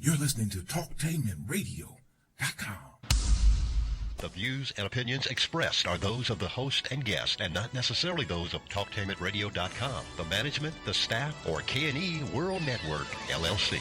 You're listening to TalkTainmentRadio.com. The views and opinions expressed are those of the host and guest and not necessarily those of TalkTainmentRadio.com, the management, the staff, or K&E World Network, LLC.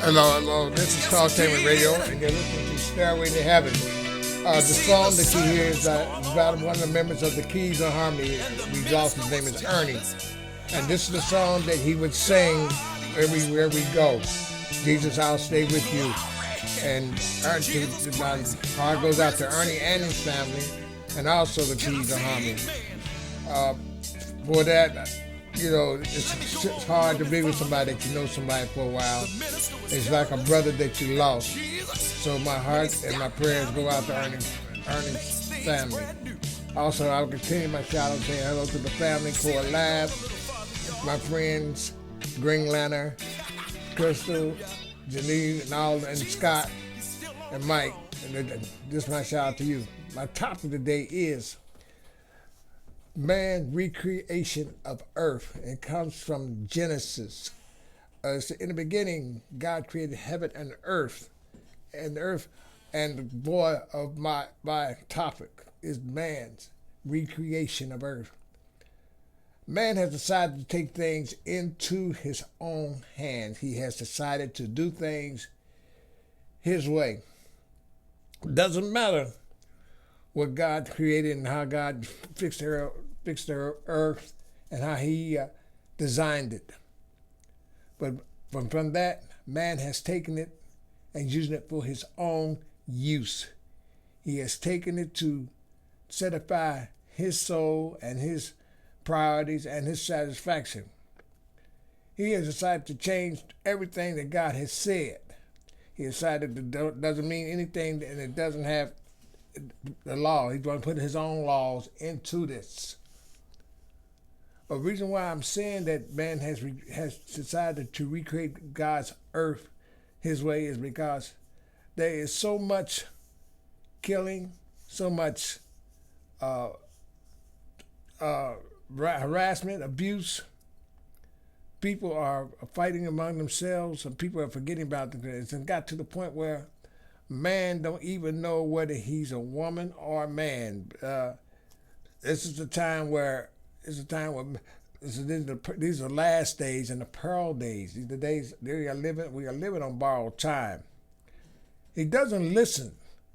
Hello, this is CLAUDE Radio, and you're listening to Stairway to Heaven. The song that you hear is about one of the members of the Keys of Harmony. We lost his name is Ernie. And this is the song that he would sing everywhere we go. Jesus, I'll stay with you. And my heart goes out to Ernie and his family, and also the Keys of Harmony. For that, you know, it's hard to be with somebody that you know somebody for a while. It's like a brother that you lost. So my heart and my prayers go out to Ernie's family. Also, I'll continue my shout out saying hello to the family, Core Lab, my friends, Green Lantern, Crystal, Janine, and Scott, and Mike. And this is my shout out to you. My topic today is man recreation of earth. It comes from Genesis. In the beginning, God created heaven and earth. And the boy of my topic is man's recreation of earth. Man has decided to take things into his own hands. He has decided to do things his way. It doesn't matter what God created and how God fixed the earth and how he designed it. But from that, man has taken it and using it for his own use. He has taken it to satisfy his soul and his priorities and his satisfaction. He has decided to change everything that God has said. He decided it doesn't mean anything and it doesn't have the law. He's going to put his own laws into this. The reason why I'm saying that man has decided to recreate God's earth his way is because there is so much killing, so much harassment, abuse. People are fighting among themselves, and people are forgetting about this. And got to the point where man don't even know whether he's a woman or a man. This is the time where these are last days and the pearl days. These are the days we are living on borrowed time. He doesn't listen,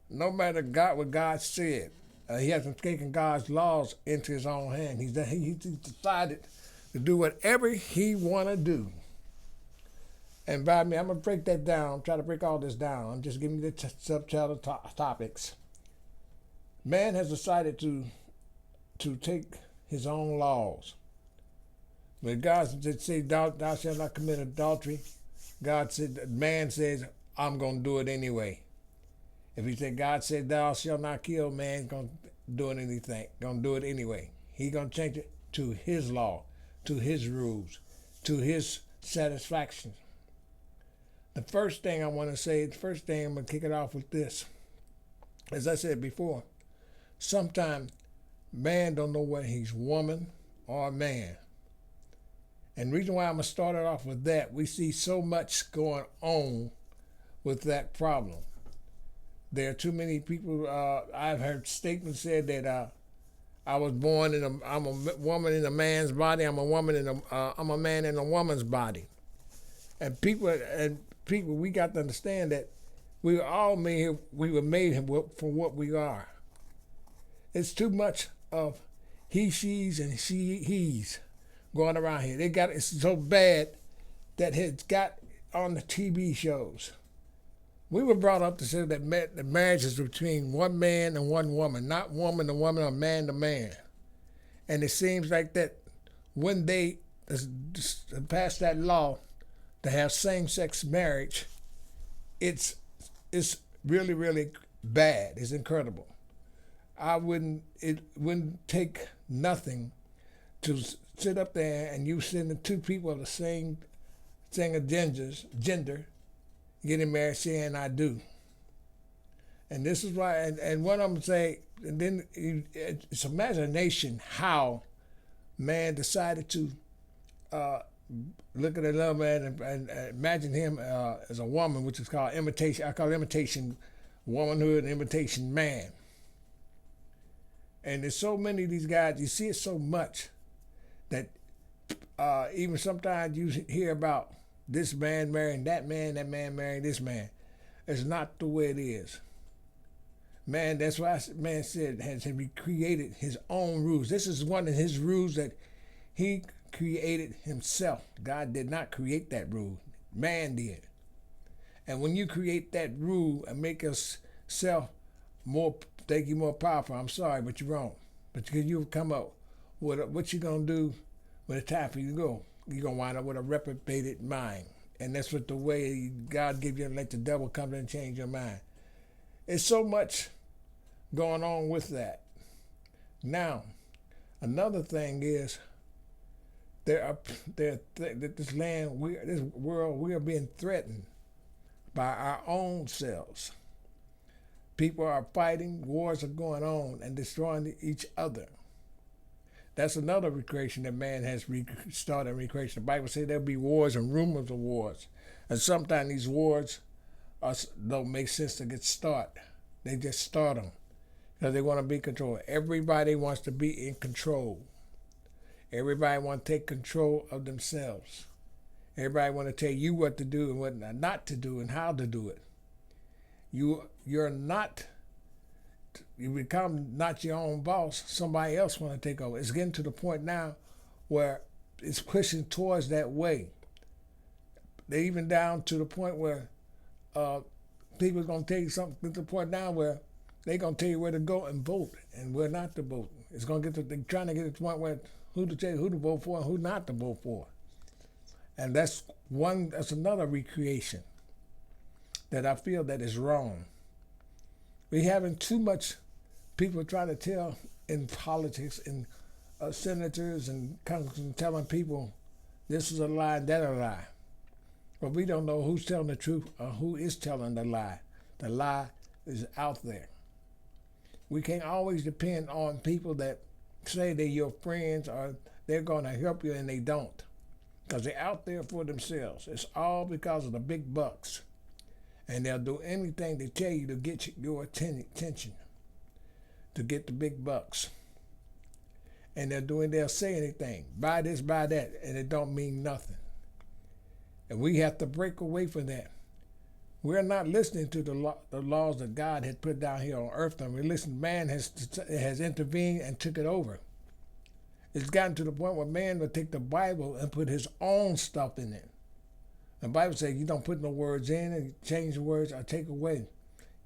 no matter what God said. He hasn't taken God's laws into his own hand. He's decided to do whatever he want to do. And by me, I'm going to break that down. I'm trying to break all this down. I'm just giving you the subtitle topics. Man has decided to take his own laws. When God said, thou shalt not commit adultery, man says, I'm going to do it anyway. If he said, God said, thou shalt not kill, man's going to do it anyway. He's going to change it to his law, to his rules, to his satisfaction. The first thing I'm going to kick it off with this. As I said before, sometimes man don't know whether he's woman or a man. And the reason why I'm going to start it off with that, we see so much going on with that problem. There are too many people, I've heard statements said that I was born I'm a woman in a man's body, I'm a man in a woman's body. And people, we got to understand that we were all made, we were made for what we are. It's too much of he, she's, and he's going around here. It's so bad that it's got on the TV shows. We were brought up to say that the marriage is between one man and one woman, not woman to woman or man to man. And it seems like that when they passed that law to have same-sex marriage, it's really, really bad. It's incredible. It wouldn't take nothing to sit up there and you send the two people of the same gender getting married saying I do. And this is why, and what I'm saying, and then it's imagination how man decided to look at another man and imagine him as a woman, which is called imitation. I call it imitation womanhood and imitation man. And there's so many of these guys, you see it so much that even sometimes you hear about this man marrying that man marrying this man. It's not the way it is. Man, that's why man said has he created his own rules. This is one of his rules that he created himself. God did not create that rule. Man did. And when you create that rule and make yourself think you more powerful, I'm sorry, but you're wrong. But you come up with what you gonna do when it's time for you to go. You're going to wind up with a reprobated mind. And that's what the way God gives you, let the devil come in and change your mind. There's so much going on with that. Now, another thing is, this land, this world, we are being threatened by our own selves. People are fighting, wars are going on and destroying each other. That's another recreation that man has started recreation. The Bible says there'll be wars and rumors of wars. And sometimes these wars don't make sense to get started. They just start them because they want to be controlled. Everybody wants to be in control. Everybody wants to take control of themselves. Everybody wants to tell you what to do and what not to do and how to do it. You're not... You become not your own boss, somebody else want to take over. It's getting to the point now where it's pushing towards that way. They're even down to the point where people are going to tell you something to the point now where they're going to tell you where to go and vote and where not to vote. It's going to they're trying to get to the point where who to tell you who to vote for and who not to vote for. And that's another recreation that I feel that is wrong. We're having too much people trying to tell in politics and senators and congressmen telling people this is a lie and that a lie. But we don't know who's telling the truth or who is telling the lie. The lie is out there. We can't always depend on people that say they're your friends or they're going to help you and they don't. Because they're out there for themselves. It's all because of the big bucks. And they'll do anything they tell you to get your attention, to get the big bucks. And they'll say anything, buy this, buy that, and it don't mean nothing. And we have to break away from that. We're not listening to the laws that God had put down here on earth. And we listen, man has intervened and took it over. It's gotten to the point where man will take the Bible and put his own stuff in it. The Bible says you don't put no words in and change the words or take away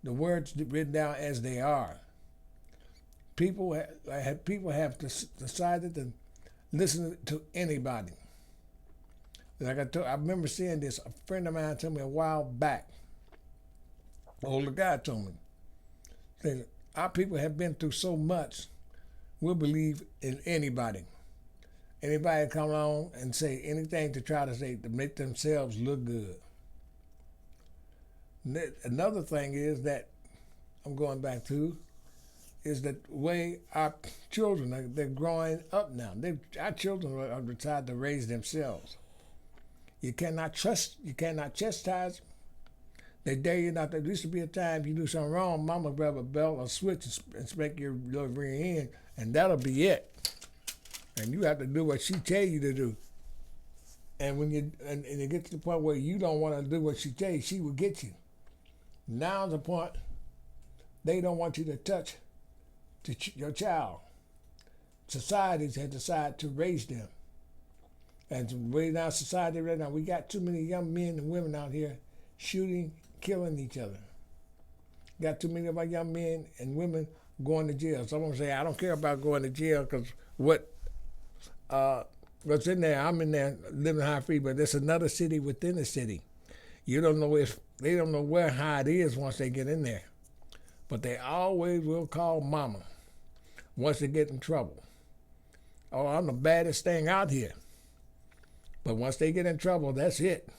the words written down as they are. People have decided to listen to anybody. Like I remember seeing this. A friend of mine told me a while back. An older guy told me. Said, our people have been through so much, we'll believe in anybody. Anybody come along and say anything to try to say to make themselves look good. Another thing is that I'm going back to is the way our children they're growing up now. Our children are decided to raise themselves. You cannot chastise. They dare you not. There used to be a time you do something wrong, mama grab a belt or switch and smack your little rear end, and that'll be it. And you have to do what she tell you to do. And when you get to the point where you don't want to do what she tell you, she will get you. Now's the point they don't want you to touch your child. Societies have decided to raise them. And right now, society right now, we got too many young men and women out here shooting, killing each other. Got too many of our young men and women going to jail. Someone say, I don't care about going to jail because what's in there, I'm in there living high free, but there's another city within the city. You don't know if they don't know where how it is once they get in there. But they always will call mama once they get in trouble. Oh, I'm the baddest thing out here. But once they get in trouble, that's it.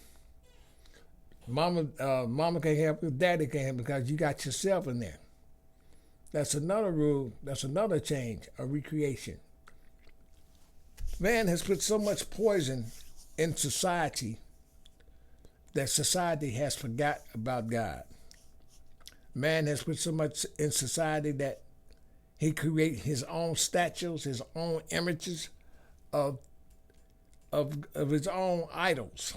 Mama can't help you, daddy can't help you because you got yourself in there. That's another rule, that's another change, a recreation. Man has put so much poison in society that society has forgot about God. Man has put so much in society that he creates his own statues, his own images of his own idols.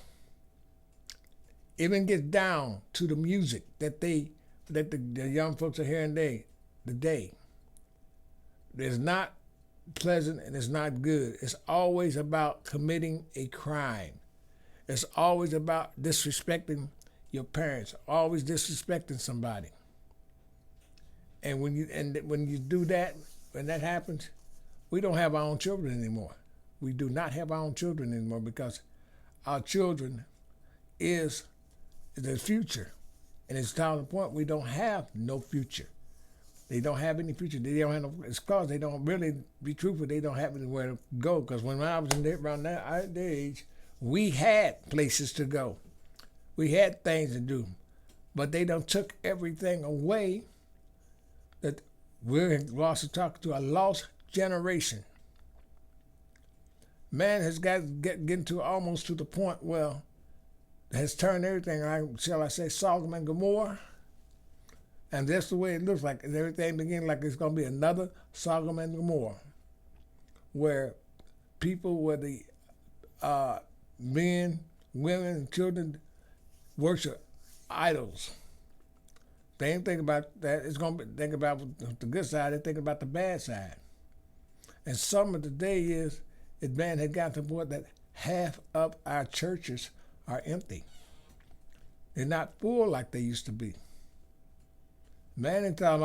Even gets down to the music that the young folks are hearing today. It's not pleasant and it's not good. It's always about committing a crime. It's always about disrespecting your parents, always disrespecting somebody. And when you do that, when that happens, we don't have our own children anymore. We do not have our own children anymore because our children is the future. And it's down to the point we don't have no future. They don't have any future. They don't have no, it's because they don't really, be truthful, they don't have anywhere to go. Because when I was around their age, we had places to go. We had things to do. But they done took everything away that we're lost talking to a lost generation. Man has getting to almost to the point where has turned everything, shall I say, Sodom and Gomorrah. And that's the way it looks like. Everything begins like it's going to be another Sodom and Gomorrah, where people, where the men, women, and children worship idols. They ain't thinking about that. It's going to be thinking about the good side. They're thinking about the bad side. And some of the day is that man had gotten to the point that half of our churches are empty. They're not full like they used to be. Man ain't talking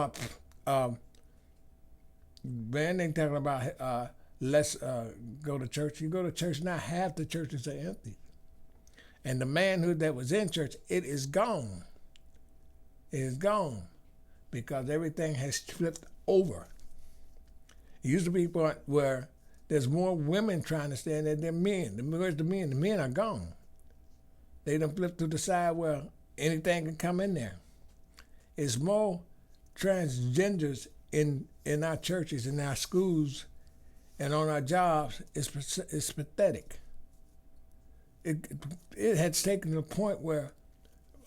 about let's go to church. You go to church now, half the churches are empty. And the manhood that was in church, it is gone. It is gone because everything has flipped over. It used to be where there's more women trying to stand there than men. Where's the men? The men are gone. They done flipped to the side where anything can come in there. It's more transgenders in our churches, in our schools, and on our jobs. It's pathetic. It has taken to the point where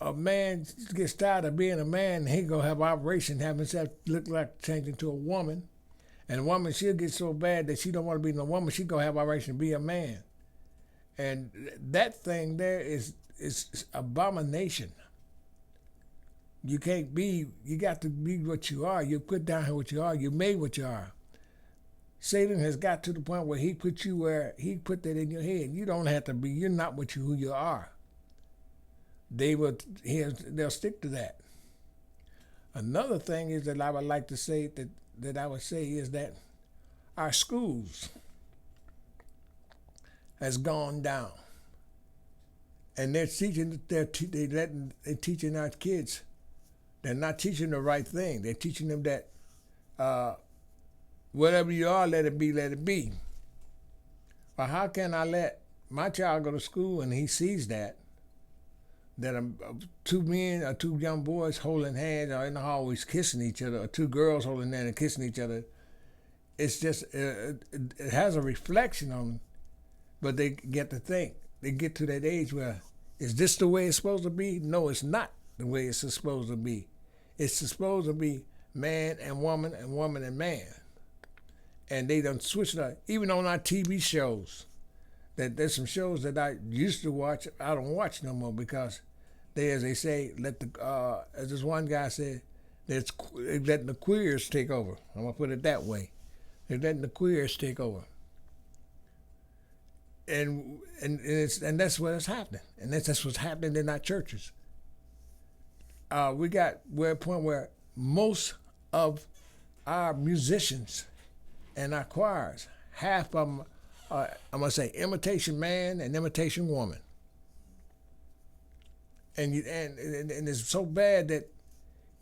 a man gets tired of being a man, and he gonna have operation, have himself look like changing to a woman. And a woman, she'll get so bad that she don't want to be no woman, she gonna have operation to be a man. And that thing there is abomination. You can't be, you got to be what you are. You put down here what you are. You made what you are. Satan has got to the point where he put you where he put that in your head. You don't have to be, you're not who you are. They'll stick to that. Another thing is that I would like to say that I would say is that our schools has gone down. And they're teaching our kids. They're not teaching the right thing. They're teaching them that whatever you are, let it be, let it be. Well, how can I let my child go to school and he sees that, that two men or two young boys holding hands or in the hallways kissing each other, or two girls holding hands and kissing each other. It's just, it has a reflection on them, but they get to think. They get to that age where, is this the way it's supposed to be? No, it's not the way it's supposed to be. It's supposed to be man and woman and man. And they done switched it up. Even on our TV shows, that there's some shows that I used to watch, I don't watch no more because they, as they say, as this one guy said, they're letting the queers take over. I'm gonna put it that way. They're letting the queers take over. And that's what's happening. And that's what's happening in our churches. We're at a point where most of our musicians and our choirs, half of them, I'm gonna say, imitation man and imitation woman. And it's so bad that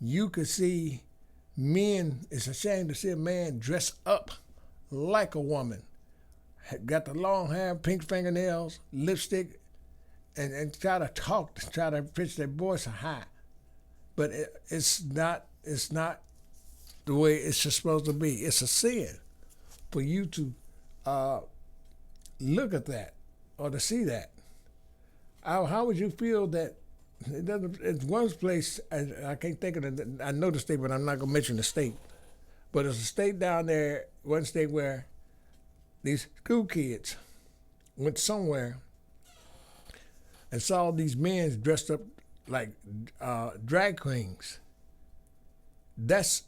you could see men. It's a shame to see a man dress up like a woman, got the long hair, pink fingernails, lipstick, and try to talk, try to pitch their voice high. But it's not the way it's supposed to be. It's a sin for you to look at that or to see that. How would you feel that it doesn't? It's one place, I can't think of it. I know the state, but I'm not gonna mention the state. But there's a state down there, one state where these school kids went somewhere and saw these men dressed up like drag queens. That's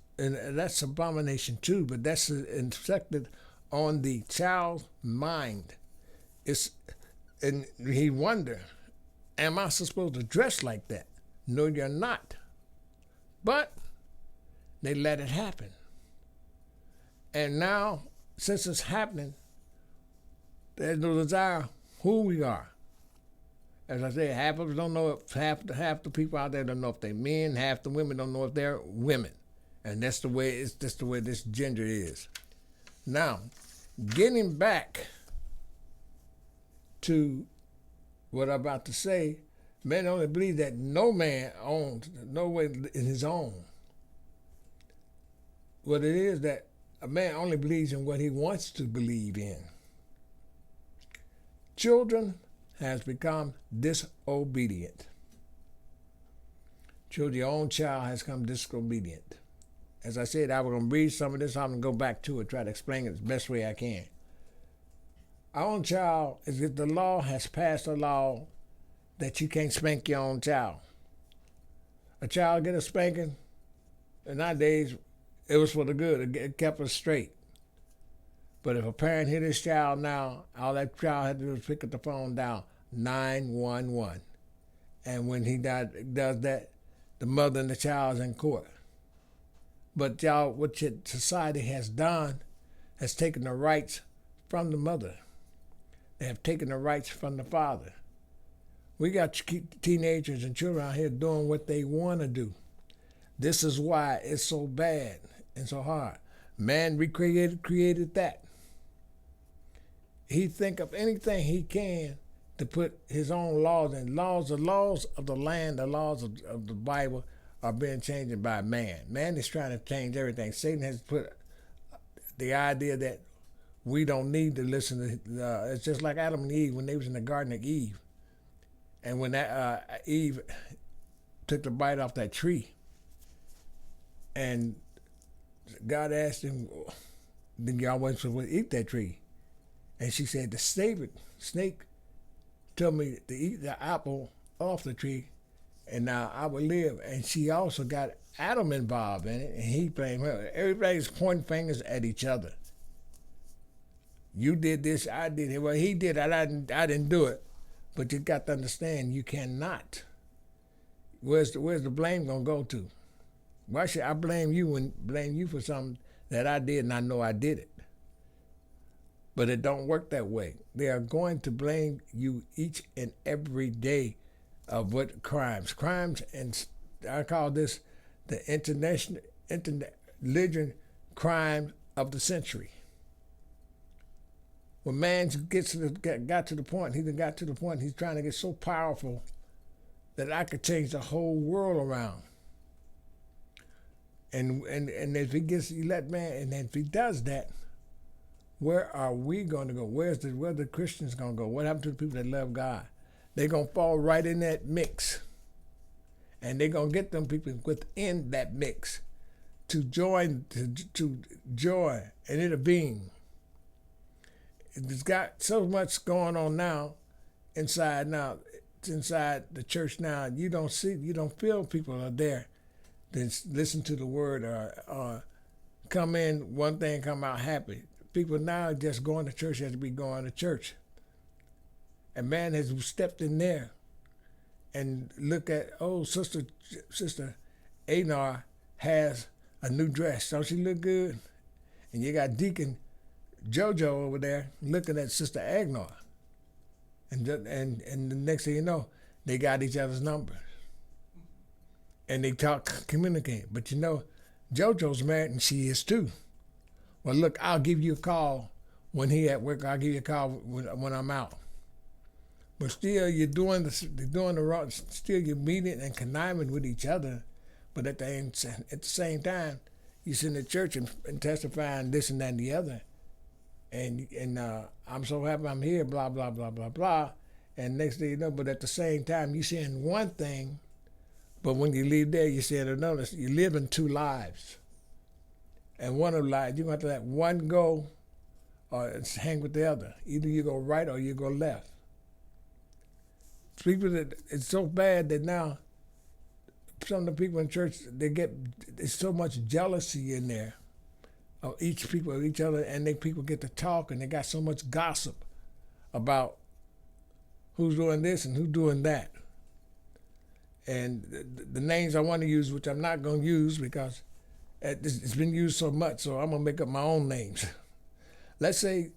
abomination too, but that's infected on the child's mind. And he wonder, am I supposed to dress like that? No, you're not. But they let it happen. And now, since it's happening, there's no desire who we are. As I say, half of us don't know if half the people out there don't know if they're men, half the women don't know if they're women. And that's the way this gender is. Now, getting back to what I'm about to say, men only believe that no man owns no way in his own. What it is that a man only believes in what he wants to believe in. Children has become disobedient. Your own child has become disobedient. As I said, I was going to read some of this. I'm going to go back to it, try to explain it the best way I can. Our own child, is that the law has passed a law that you can't spank your own child. A child get a spanking, and nowadays it was for the good. It kept us straight. But if a parent hit his child now, all that child had to do is pick up the phone down, 911. And when he does that, the mother and the child's in court. But y'all, what society has done has taken the rights from the mother. They have taken the rights from the father. We got teenagers and children out here doing what they want to do. This is why it's so bad and so hard. Man created that. He think of anything he can to put his own laws in. The laws of the land, the laws of the Bible are being changed by man. Man is trying to change everything. Satan has put the idea that we don't need to listen to, it's just like Adam and Eve when they was in the Garden of Eve. And when that Eve took the bite off that tree, and God asked him, then y'all wasn't supposed to eat that tree. And she said, the snake told me to eat the apple off the tree, and now I will live. And she also got Adam involved in it, and he blamed her. Everybody's pointing fingers at each other. You did this, I did it. Well, he did it, I didn't do it. But you got to understand, you cannot. Where's the blame gonna go to? Why should I blame you for something that I did and I know I did it? But it don't work that way. They are going to blame you each and every day of what crimes, and I call this the international crime of the century. When man got to the point, he's trying to get so powerful that I could change the whole world around. And if he gets elect, man, and if he does that, where are we going to go? Where the Christians going to go? What happened to the people that love God? They're going to fall right in that mix. And they're going to get them people within that mix to join and intervene. It's got so much going on now inside the church now. You don't feel people are there that listen to the word or come in one thing, come out happy. People now just going to church has to be going to church. And man has stepped in there and look at, oh, Sister Anar has a new dress. Don't she look good? And you got Deacon JoJo over there looking at Sister Agnar. And the next thing you know, they got each other's numbers. And they communicate. But you know, JoJo's married and she is too. Well, look, I'll give you a call when he at work. I'll give you a call when I'm out. But still, you're doing the wrong. Still, you're meeting and conniving with each other. But at the same time, you sit in the church and testifying this and that and the other. And I'm so happy I'm here. Blah blah blah blah blah. And next thing you know, but at the same time, you're saying one thing, but when you leave there, you're saying another. You're living two lives. And one of the lives, you're going to let one go or hang with the other. Either you go right or you go left. People it's so bad that now some of the people in church, there's so much jealousy in there of each other, and people get to talk, and they got so much gossip about who's doing this and who's doing that. And the names I want to use, which I'm not going to use because it's been used so much, so I'm going to make up my own names. Let's say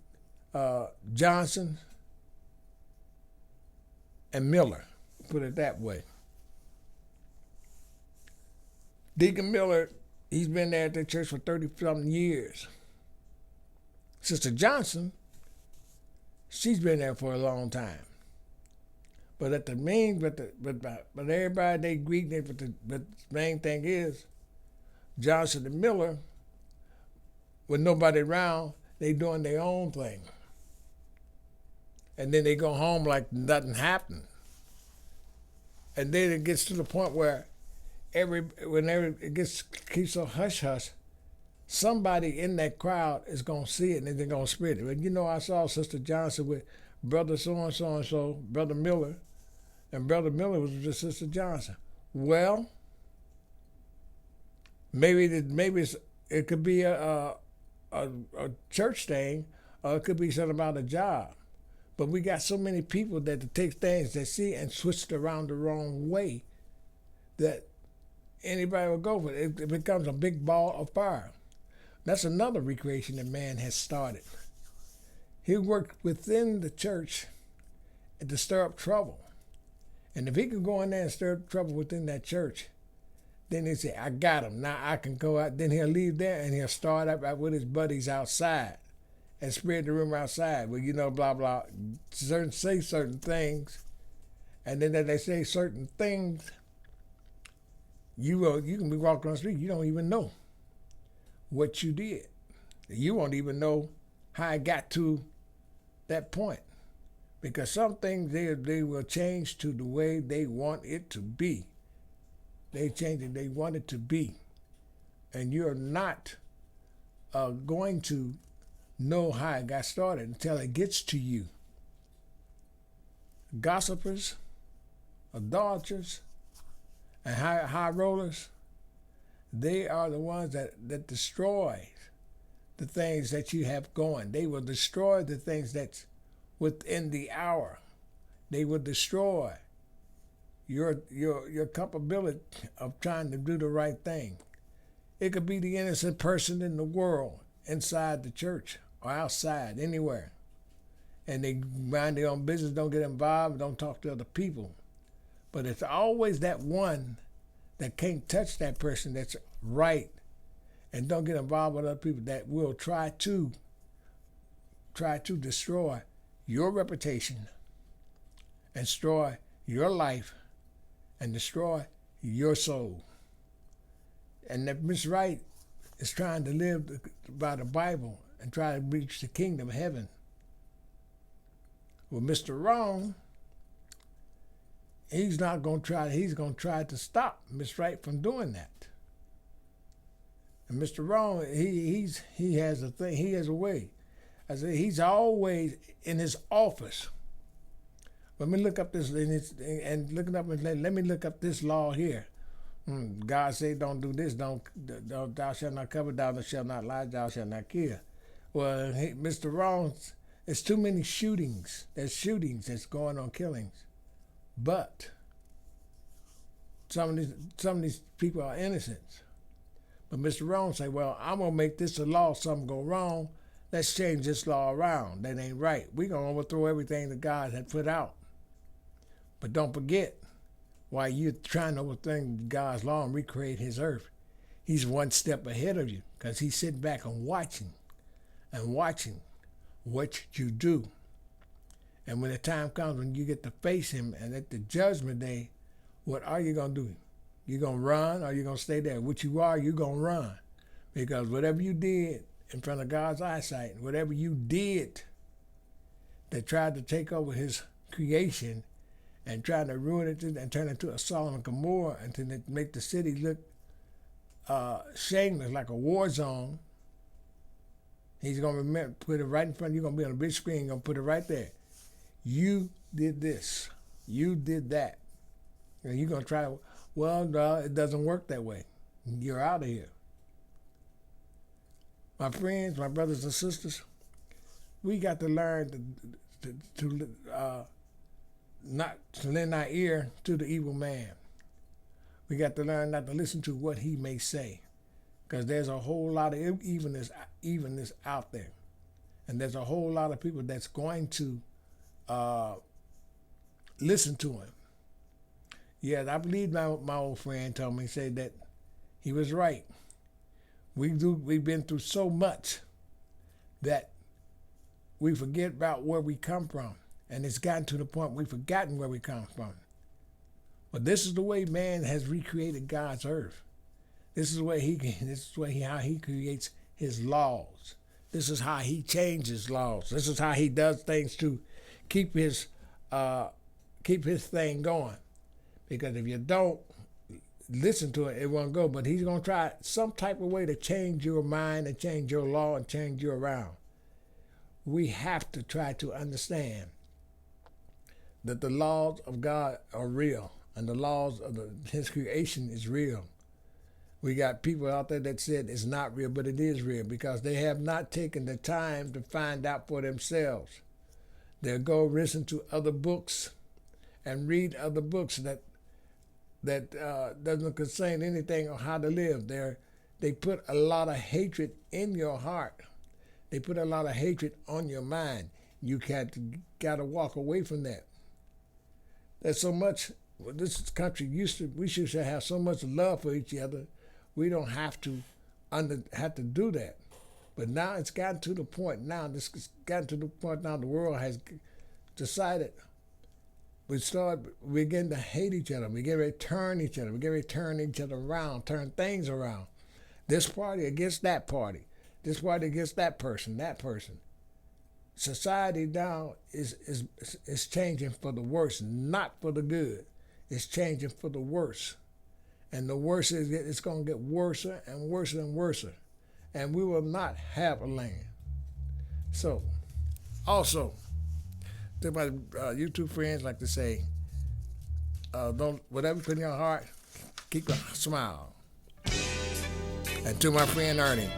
Johnson and Miller, put it that way. Deacon Miller, he's been there at the church for 30-something years. Sister Johnson, she's been there for a long time. But at the main, but everybody they greet it. But the main thing is, Johnson and Miller, with nobody around, they doing their own thing. And then they go home like nothing happened. And then it gets to the point where it keeps so hush hush, somebody in that crowd is gonna see it and they're gonna spread it. But you know, I saw Sister Johnson with Brother so and so, Brother Miller, and Brother Miller was with Sister Johnson. Well, maybe it could be a church thing, or it could be something about a job. But we got so many people that take things they see and switch it around the wrong way that anybody will go for it. It becomes a big ball of fire. That's another recreation that man has started. He worked within the church to stir up trouble. And if he can go in there and stir up trouble within that church, then he say, I got him. Now I can go out. Then he'll leave there and he'll start up with his buddies outside and spread the rumor outside. Well, you know, blah, blah, say certain things. And then they say certain things, you can be walking on the street, you don't even know what you did. You won't even know how it got to that point. Because some things they will change to the way they want it to be. They change it, they want it to be. And you're not going to know how it got started until it gets to you. Gossipers, adulterers, and high rollers, they are the ones that destroy the things that you have going. They will destroy the things that's within the hour. They will destroy your capability of trying to do the right thing. It could be the innocent person in the world, inside the church or outside, anywhere. And they mind their own business, don't get involved, don't talk to other people. But it's always that one that can't touch that person that's right and don't get involved with other people that will try to destroy your reputation and destroy your life and destroy your soul. And if Miss Right is trying to live by the Bible and try to reach the kingdom of heaven, well, Mr. Wrong, he's going to try to stop Miss Right from doing that. And Mr. Wrong, he has a thing, he has a way. I said he's always in his office. Let me look up this and looking up and let me look up this law here. God said, don't do this. Don't thou shalt not covet, thou shalt not lie, thou shalt not kill. Well, Mr. Wrong, there's too many shootings. There's shootings that's going on, killings. But some of these people are innocent. But Mr. Wrong say, well, I'm gonna make this a law. Something go wrong. Let's change this law around. That ain't right. We're gonna overthrow everything that God had put out. But don't forget, while you're trying to overthrow God's law and recreate his earth, he's one step ahead of you because he's sitting back and watching what you do. And when the time comes when you get to face him and at the judgment day, what are you going to do? You going to run or you going to stay there? What you are, you going to run. Because whatever you did in front of God's eyesight, whatever you did that tried to take over his creation and trying to ruin it and turn it into a Sodom and Gomorrah and to make the city look shameless, like a war zone, he's going to remember, put it right in front of you. You're going to be on a big screen, going to put it right there. You did this. You did that. And you're going to try to, well, no, it doesn't work that way. You're out of here. My friends, my brothers and sisters, we got to learn to not to lend our ear to the evil man. We got to learn not to listen to what he may say, because there's a whole lot of evenness out there, and there's a whole lot of people that's going to listen to him. Yes, I believe my old friend told me, said that he was right. We've been through so much that we forget about where we come from. And it's gotten to the point we've forgotten where we come from. But this is the way man has recreated God's earth. This is the way how he creates his laws. This is how he changes laws. This is how he does things to keep his thing going. Because if you don't listen to it, it won't go. But he's going to try some type of way to change your mind and change your law and change you around. We have to try to understand that the laws of God are real and the laws of his creation is real. We got people out there that said it's not real, but it is real because they have not taken the time to find out for themselves. They'll go listen to other books and read other books that doesn't concern anything on how to live. They put a lot of hatred in your heart. They put a lot of hatred on your mind. You got to walk away from that. There's so much, this country we should have so much love for each other. We don't have to do that. But now it's gotten to the point now, the world has decided we begin to hate each other. We get ready to turn each other. We get ready to turn each other around, turn things around. This party against that party. This party against that person. Society now is changing for the worse, not for the good. It's changing for the worse. And the worse is it's going to get worse and worse and worse. And we will not have a land. So, also, to my YouTube friends like to say, whatever you put in your heart, keep a smile. And to my friend Ernie,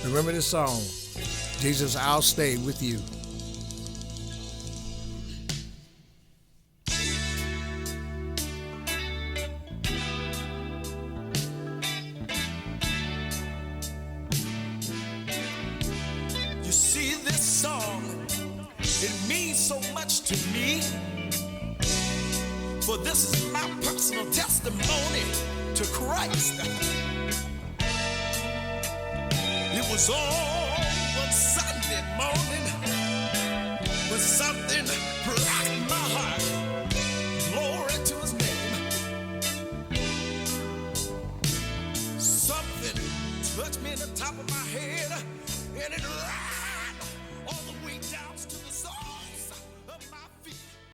remember this song, Jesus, I'll Stay With You. You see, this song, it means so much to me, for this is my personal testimony to Christ. It was all one Sunday morning when something rocked my heart. Glory to his name. touched me in the top of my head, and it